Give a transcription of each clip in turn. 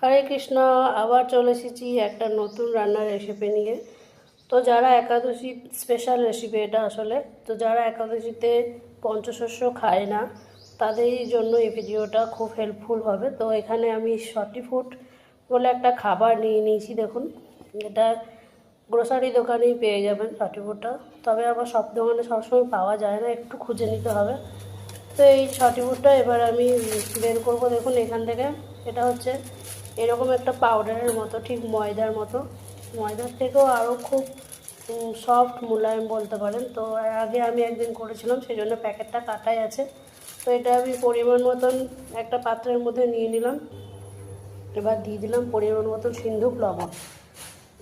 হরে কৃষ্ণ। আবার চলে এসেছি একটা নতুন রান্নার রেসিপি নিয়ে। তো যারা একাদশী স্পেশাল রেসিপি এটা আসলে, তো যারা একাদশীতে পঞ্চশস্য খায় না তাদের জন্য এই ভিডিওটা খুব হেল্পফুল হবে। তো এখানে আমি সটি ফুড বলে একটা খাবার নিয়ে নিয়েছি। দেখুন, এটা গ্রোসারি দোকানেই পেয়ে যাবেন সটি ফুডটা, তবে আবার সব দোকানে সবসময় পাওয়া যায় না, একটু খুঁজে নিতে হবে। তো এই সটি ফুডটা এবার আমি বের করবো। দেখুন এখান থেকে, এটা হচ্ছে এরকম একটা পাউডারের মতো, ঠিক ময়দার মতো, ময়দার থেকেও আরও খুব সফট মোলায়েম বলতে পারেন। তো আগে আমি একদিন করেছিলাম, সেই জন্য প্যাকেটটা কাটাই আছে। তো এটা আমি পরিমাণ মতন একটা পাত্রের মধ্যে নিয়ে নিলাম। এবার দিয়ে দিলাম পরিমাণ মতন সিন্ধুক লবণ।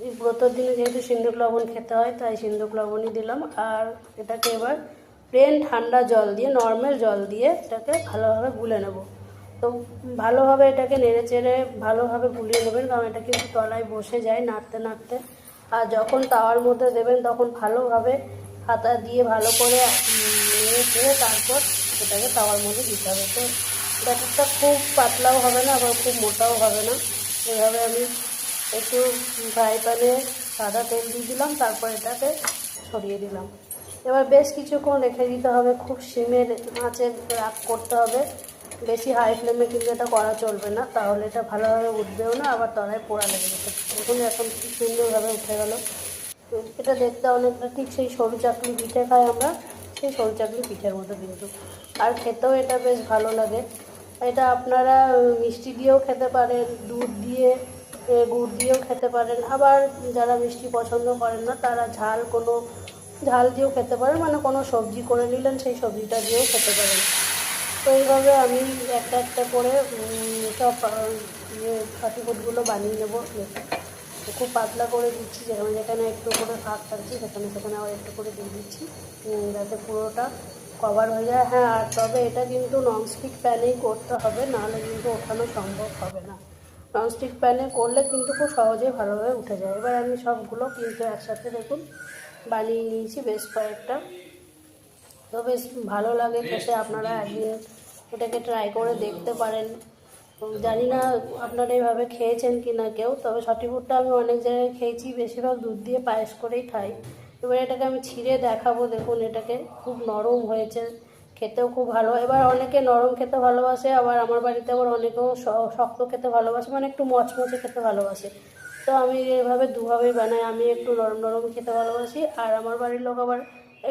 এই ব্রতর দিনে যেহেতু সিন্ধুক লবণ খেতে হয়, তাই সিন্ধুক লবণই দিলাম। আর এটাকে এবার প্লেন ঠান্ডা জল দিয়ে, নর্মাল জল দিয়ে এটাকে ভালোভাবে গুলে নেব। তো ভালোভাবে এটাকে নেড়ে চেড়ে ভালোভাবে গুলিয়ে নেবেন, কারণ এটা কিন্তু তলায় বসে যায় নাড়তে নাড়তে। আর যখন তাওয়ার মধ্যে দেবেন তখন ভালোভাবে হাতা দিয়ে ভালো করে নেড়ে চেড়ে তারপর এটাকে তাওয়ার মধ্যে দিতে হবে। তো ব্যাটারটা খুব পাতলাও হবে না, আবার খুব মোটাও হবে না। এভাবে আমি একটু ফ্রাই প্যানে সাদা তেল দিয়ে দিলাম, তারপর এটাকে ছড়িয়ে দিলাম। এবার বেশ কিছুক্ষণ রেখে দিতে হবে, খুব সিমের আঁচে রাগ করতে হবে, বেশি হাই ফ্লেমে কিন্তু এটা করা চলবে না, তাহলে এটা ভালোভাবে উঠবেও না, আবার তলায় পোড়া লেগে যেতে। দেখুন এখন খুব সুন্দরভাবে উঠে গেল। তো এটা দেখতে অনেকটা ঠিক সেই সরু চাকলি পিঠে খাই আমরা, সেই সরু চাকলি পিঠের মতো কিন্তু। আর খেতেও এটা বেশ ভালো লাগে। এটা আপনারা মিষ্টি দিয়েও খেতে পারেন, দুধ দিয়ে গুড় দিয়েও খেতে পারেন। আবার যারা মিষ্টি পছন্দ করেন না তারা ঝাল দিয়েও খেতে পারেন, মানে কোনো সবজি করে নিলেন, সেই সবজিটা দিয়েও খেতে পারেন। তো এইভাবে আমি একটা একটা করে সব ফাটি ফুডগুলো বানিয়ে নেবো। খুব পাতলা করে দিচ্ছি, যেখানে যেখানে একটু করে ফাঁক থাকছে সেখানে সেখানে আবার একটু করে দিয়ে দিচ্ছি, যাতে পুরোটা কভার হয়ে যায়। হ্যাঁ, আর তবে এটা কিন্তু ননস্টিক প্যানেই করতে হবে, নাহলে কিন্তু ওঠানো সম্ভব হবে না। ননস্টিক প্যানে করলে কিন্তু খুব সহজেই ভালোভাবে উঠে যায়। এবার আমি সবগুলো কিন্তু একসাথে দেখুন বানিয়ে নিয়েছি বেশ কয়েকটা। তো বেশ ভালো লাগে খেতে, আপনারা একদিন এটাকে ট্রাই করে দেখতে পারেন। জানি না আপনারা এইভাবে খেয়েছেন কি না কেউ, তবে সটি ফুডটা আমি অনেক জায়গায় খেয়েছি, বেশিরভাগ দুধ দিয়ে পায়েস করেই খাই। এবার এটাকে আমি ছিঁড়ে দেখাবো। দেখুন এটাকে খুব নরম হয়েছে, খেতেও খুব ভালো। এবার অনেকে নরম খেতে ভালোবাসে, আবার আমার বাড়িতে আবার অনেকেও শক্ত খেতে ভালোবাসে, মানে একটু মচমচে খেতে ভালোবাসে। তো আমি এভাবে দুভাবেই বানাই, আমি একটু নরম নরম খেতে ভালোবাসি, আর আমার বাড়ির লোক আবার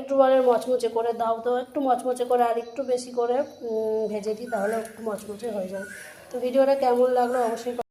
একটু বলে মচমচে করে দাও। তো একটু মচমচে করে আর একটু বেশি করে ভেজে দিই, তাহলে একটু মচমচে হয়ে যায়। তো ভিডিওটা কেমন লাগলো অবশ্যই